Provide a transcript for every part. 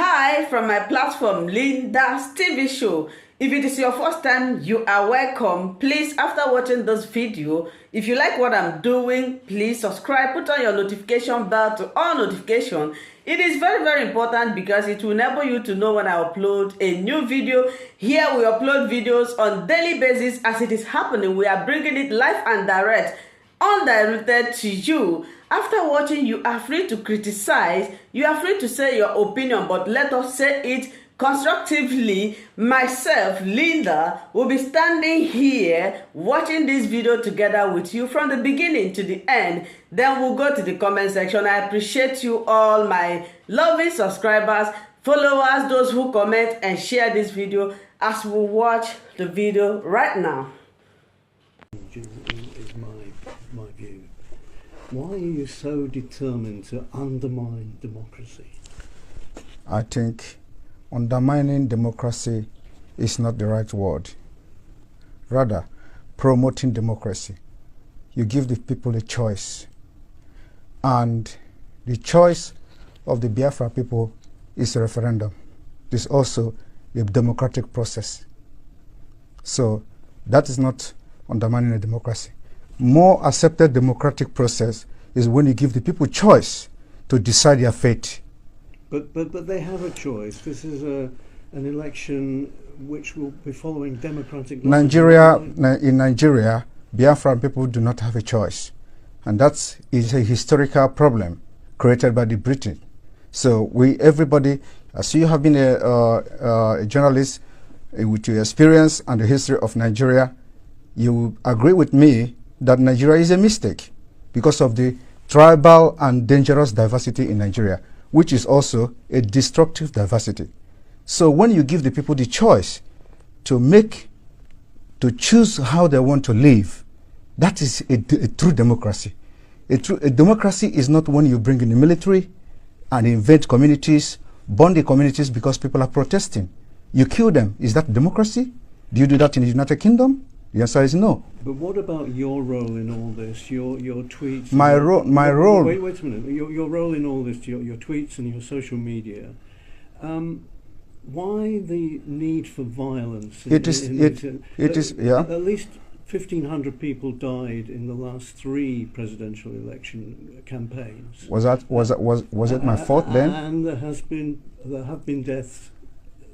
Hi from my platform, Linda's TV show. If it is your first time, you are welcome. Please, after watching this video, if you like what I'm doing, please subscribe, put on your notification bell to all notification. It is very, very important because it will enable you to know when I upload a new video. Here we upload videos on daily basis as it is happening. We are bringing it live and direct, undirected to you. After watching, you are free to criticize, you are free to say your opinion, but let us say it constructively. Myself, Linda, will be standing here watching this video together with you from the beginning to the end. Then we'll go to the comment section. I appreciate you all, my lovely subscribers, followers, those who comment and share this video as we watch the video right now. Is my view. Why are you so determined to undermine democracy? I think undermining democracy is not the right word. Rather, promoting democracy. You give the people a choice. And the choice of the Biafra people is a referendum. It's also a democratic process. So that is not undermining a democracy. More accepted democratic process is when you give the people choice to decide their fate. But they have a choice. This is an election which will be following democratic laws. In Nigeria, Biafran people do not have a choice. And that is a historical problem created by the Britain. So everybody, as you have been a journalist with your experience and the history of Nigeria, you agree with me that Nigeria is a mistake because of the tribal and dangerous diversity in Nigeria, which is also a destructive diversity. So when you give the people the choice to choose how they want to live, that is a true democracy. A democracy is not when you bring in the military and invent communities, burn the communities because people are protesting. You kill them. Is that democracy? Do you do that in the United Kingdom? The answer is no. But what about your role in all this? Your tweets. My role. Wait a minute. Your role in all this. Your tweets and your social media. Why the need for violence? It is. Yeah. At least 1,500 people died in the last 3 presidential election campaigns. Was it my fault then? And there have been deaths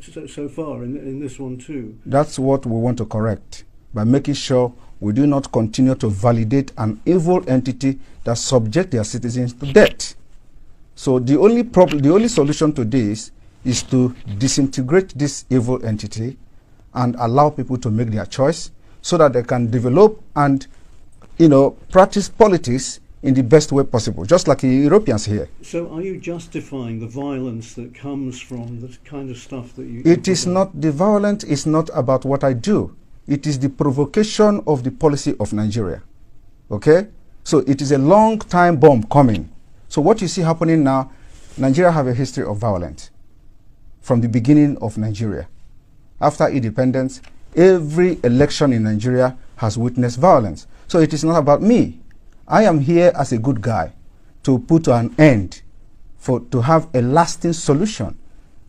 so far in this one too. That's what we want to correct, by making sure we do not continue to validate an evil entity that subject their citizens to death. So the only solution to this is to disintegrate this evil entity and allow people to make their choice so that they can develop and, practice politics in the best way possible, just like the Europeans here. So are you justifying the violence that comes from the kind of stuff that you... It is not, the violence is not about what I do. It is the provocation of the policy of Nigeria. Okay? So it is a long time bomb coming. So what you see happening now, Nigeria have a history of violence from the beginning of Nigeria. After independence, every election in Nigeria has witnessed violence. So it is not about me. I am here as a good guy to put an end, to have a lasting solution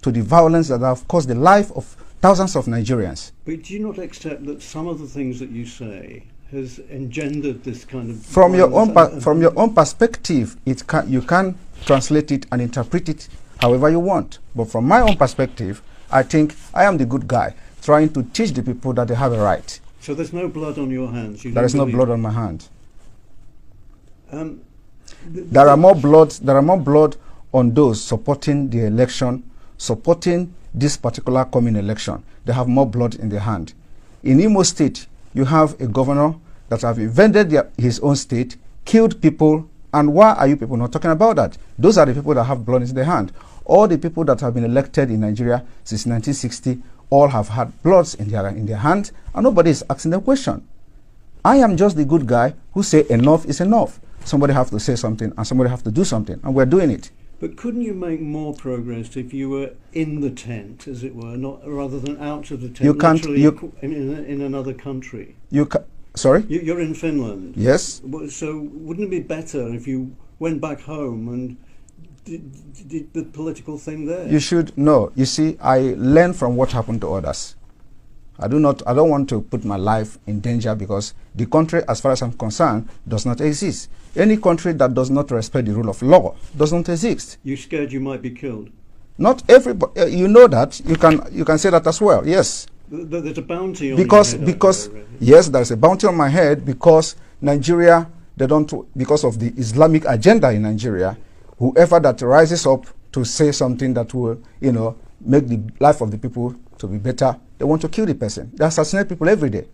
to the violence that have caused the life of thousands of Nigerians. But do you not accept that some of the things that you say has engendered this kind of... From your own perspective, you can translate it and interpret it however you want. But from my own perspective, I think I am the good guy trying to teach the people that they have a right. So there's no blood on your hands? There is no blood on my hand. There are more blood on those supporting the election, supporting this particular coming election. They have more blood in their hand. In Imo State, you have a governor that have invaded his own state, killed people, and why are you people not talking about that? Those are the people that have blood in their hand. All the people that have been elected in Nigeria since 1960 all have had bloods in their hands, and nobody is asking the question. I am just the good guy who say enough is enough. Somebody have to say something, and somebody have to do something, and we're doing it. But couldn't you make more progress if you were in the tent, as it were, rather than out of the tent? You can't. In another country. Sorry. You're in Finland. Yes. So wouldn't it be better if you went back home and did the political thing there? You should know. You see, I learn from what happened to others. I don't want to put my life in danger because the country, as far as I'm concerned, does not exist. Any country that does not respect the rule of law doesn't exist. You scared you might be killed? Not everybody. You know that. You can say that as well. Yes. There's a bounty on because your head because over, yes, there's a bounty on my head because Nigeria, because of the Islamic agenda in Nigeria. Whoever that rises up to say something that will, make the life of the people to be better, they want to kill the person. They assassinate people every day.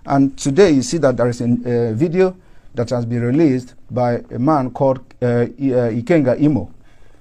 And today you see that there is a video that has been released by a man called Ikenga Imo,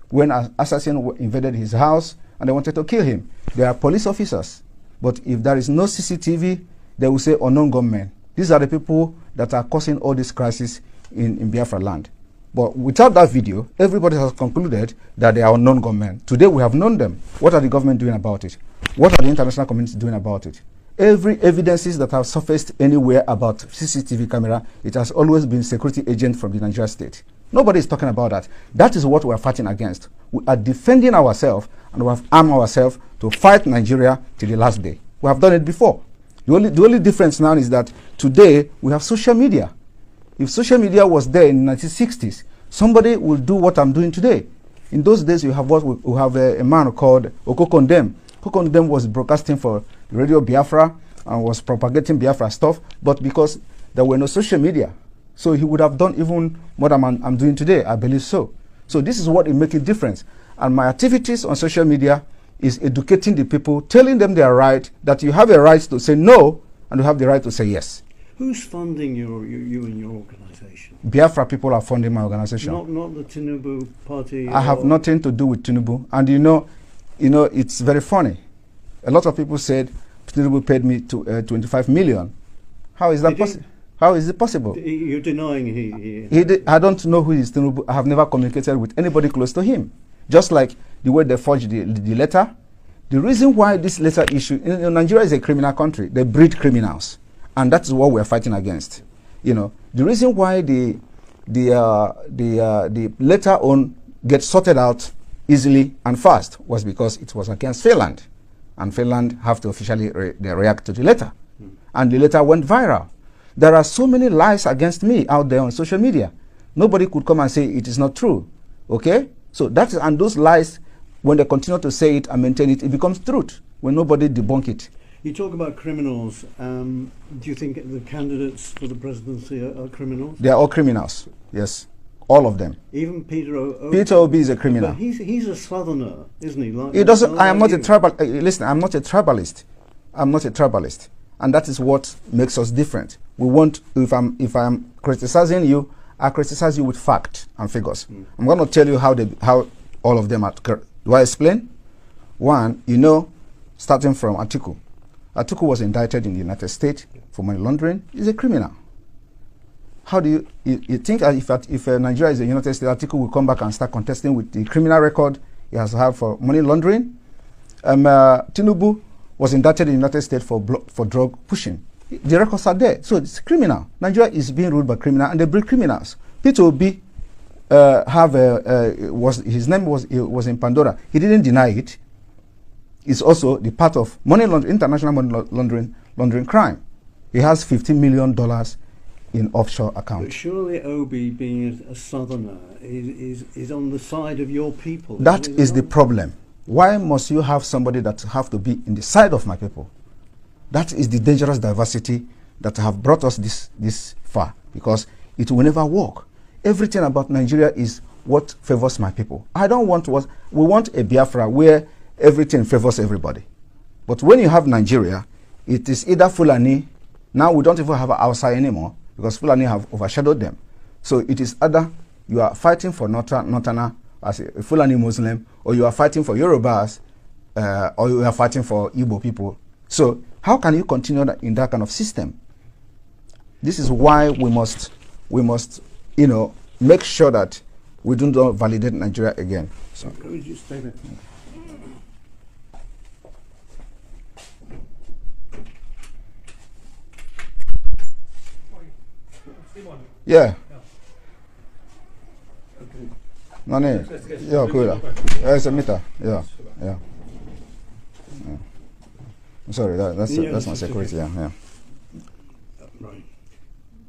when an assassin invaded his house and they wanted to kill him. They are police officers. But if there is no CCTV, they will say unknown gunmen. These are the people that are causing all this crisis in Biafra land. But without that video, everybody has concluded that they are unknown gunmen. Today we have known them. What are the government doing about it? What are the international community doing about it? Every evidences that have surfaced anywhere about CCTV camera, it has always been security agent from the Nigeria state. Nobody is talking about that. That is what we are fighting against. We are defending ourselves and we have armed ourselves to fight Nigeria till the last day. We have done it before. The only difference now is that today we have social media. If social media was there in the 1960s, somebody will do what I'm doing today. In those days, we have a man called Okokondem. Okokondem was broadcasting for Radio Biafra and was propagating Biafra stuff, but because there were no social media, so he would have done even more than I'm doing today, I believe so. So this is what will make a difference. And my activities on social media is educating the people, telling them they are right, that you have a right to say no, and you have the right to say yes. Who's funding you and your organisation? Biafra people are funding my organisation. Not the Tinubu party. I have nothing to do with Tinubu, and it's very funny. A lot of people said Tinubu paid me 25 million. How is that possible? How is it possible? You're denying he I don't know who is Tinubu. I have never communicated with anybody close to him. Just like the way they forged the letter. The reason why this letter issue, Nigeria is a criminal country. They breed criminals. And that's what we're fighting against. The reason why the letter on gets sorted out easily and fast was because it was against Finland, and Finland have to officially react to the letter, and the letter went viral. There are so many lies against me out there on social media. Nobody could come and say it is not true. Okay, so and those lies, when they continue to say it and maintain it, it becomes truth when nobody debunk it. You talk about criminals. Do you think the candidates for the presidency are criminals? They are all criminals, yes. All of them. Even Peter Obi? Peter Obi is a criminal. But he's a southerner, isn't he? He doesn't. I am not a tribal. Listen, I'm not a tribalist. I'm not a tribalist, and that is what makes us different. We want. If I'm criticizing you, I criticize you with fact and figures. I'm going to tell you how all of them are. Do I explain? One, starting from Atiku. Atiku was indicted in the United States for money laundering. He's a criminal. How do you think if Nigeria is a United States, Atiku will come back and start contesting with the criminal record he has had for money laundering? Tinubu was indicted in the United States for drug pushing. The records are there. So it's criminal. Nigeria is being ruled by criminals, and they breed criminals. Peter Obi his name was in Pandora. He didn't deny it. It's also the part of international money laundering crime. He has $15 million in offshore accounts. But surely Obi, being a southerner, is on the side of your people. That is the problem. Why must you have somebody that have to be in the side of my people? That is the dangerous diversity that have brought us this far, because it will never work. Everything about Nigeria is what favors my people. We want a Biafra where everything favors everybody. But when you have Nigeria, it is either Fulani. Now we don't even have Hausa anymore because Fulani have overshadowed them. So it is either you are fighting for Northerner as a Fulani Muslim, or you are fighting for Yorubas, or you are fighting for Igbo people. So how can you continue in that kind of system? This is why we must make sure that we do not validate Nigeria again. So. Could we just stay there? Yeah. Okay. No, no. Yeah, cool. It's a meter. Yeah. Sorry, that's my security. Yeah. Right.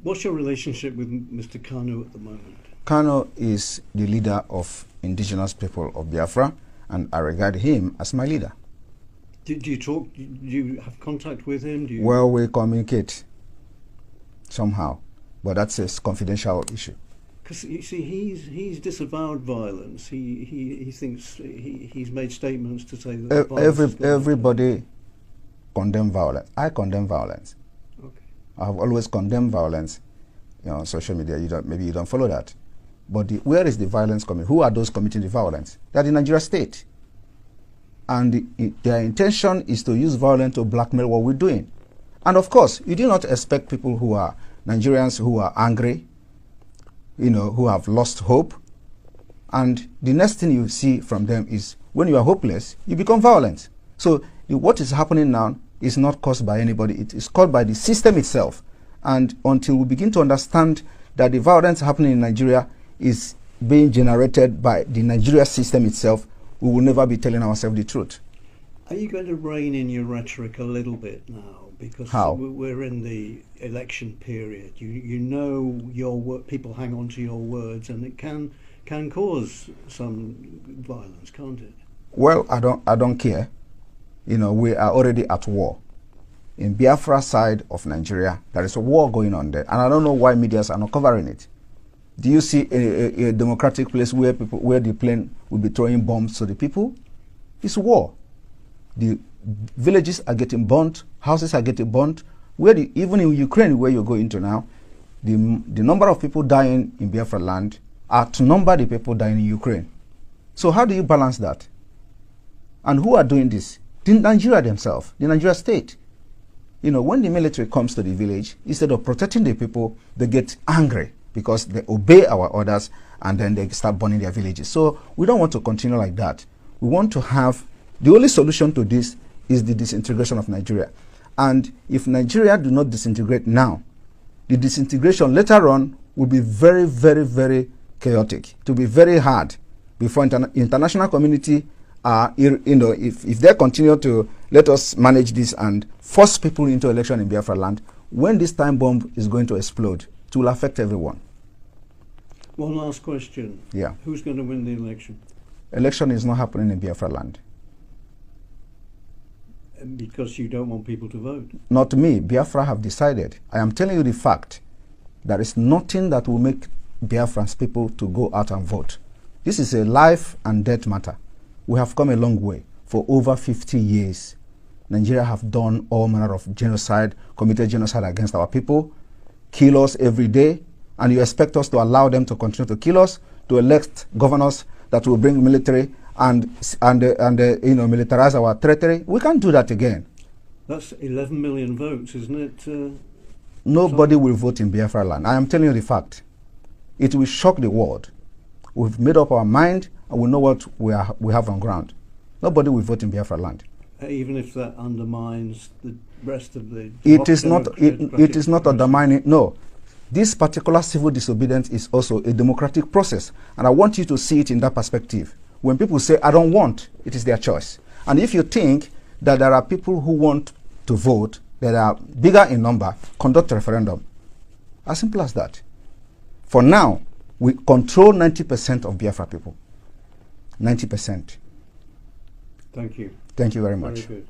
What's your relationship with Mr. Kanu at the moment? Kanu is the leader of indigenous people of Biafra, and I regard him as my leader. Do you talk? Do you have contact with him? Well, we communicate somehow, but that's a confidential issue. Because you see, he's disavowed violence. He thinks he's made statements to say that everybody condemn violence. I condemn violence. Okay. I have always condemned violence. On social media, maybe you don't follow that. But where is the violence coming? Who are those committing the violence? They are the Nigeria state. And their intention is to use violence to blackmail what we're doing. And of course, you do not expect people who are Nigerians who are angry, who have lost hope. And the next thing you see from them is when you are hopeless, you become violent. So what is happening now is not caused by anybody. It is caused by the system itself. And until we begin to understand that the violence happening in Nigeria is being generated by the Nigeria system itself, we will never be telling ourselves the truth. Are you going to rein in your rhetoric a little bit now? Because How? We're in the election period. You know people hang on to your words, and it can cause some violence, can't it? Well, I don't care. We are already at war. In Biafra side of Nigeria, there is a war going on there, and I don't know why medias are not covering it. Do you see a democratic place where the plane will be throwing bombs to the people? It's war. The villages are getting burnt, houses are getting burnt. Even in Ukraine, where you're going to now, the number of people dying in Biafra land outnumber the people dying in Ukraine. So how do you balance that? And who are doing this? The Nigeria themselves, the Nigeria state. When the military comes to the village, instead of protecting the people, they get angry because they obey our orders and then they start burning their villages. So we don't want to continue like that. We want to have, the only solution to this is the disintegration of Nigeria. And if Nigeria do not disintegrate now, the disintegration later on will be very, very, very chaotic. It will be very hard before international community, if they continue to let us manage this and force people into election in Biafra land, when this time bomb is going to explode, it will affect everyone. One last question. Yeah. Who's going to win the election? Election is not happening in Biafra land. Because you don't want people to vote? Not me. Biafra have decided. I am telling you the fact. There is nothing that will make Biafran's people to go out and vote. This is a life and death matter. We have come a long way. For over 50 years, Nigeria have done all manner of genocide, committed genocide against our people, kill us every day, and you expect us to allow them to continue to kill us, to elect governors that will bring military and militarize our territory? We can't do that again. That's 11 million votes, isn't it? Nobody will vote in Biafra land. I am telling you the fact. It will shock the world. We've made up our mind and we know what we have on ground. Nobody will vote in Biafra land. Even if that undermines the rest of the... It is not undermining. No. This particular civil disobedience is also a democratic process. And I want you to see it in that perspective. When people say, I don't want, it is their choice. And if you think that there are people who want to vote that are bigger in number, conduct a referendum. As simple as that. For now, we control 90% of Biafra people. 90%. Thank you. Thank you very much. Very good.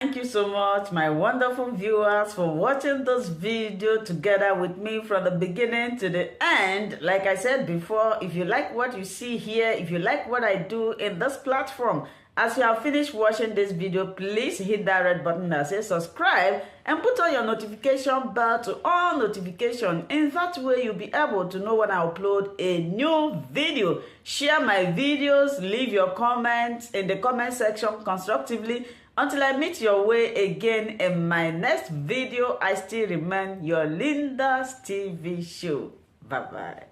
Thank you so much, my wonderful viewers, for watching this video together with me from the beginning to the end. Like I said before, if you like what you see here, if you like what I do in this platform, as you have finished watching this video, please hit that red button that says subscribe and put on your notification bell to all notification. In that way, you'll be able to know when I upload a new video. Share my videos, leave your comments in the comment section constructively. Until I meet your way again in my next video, I still remain your Linda's TV show. Bye-bye.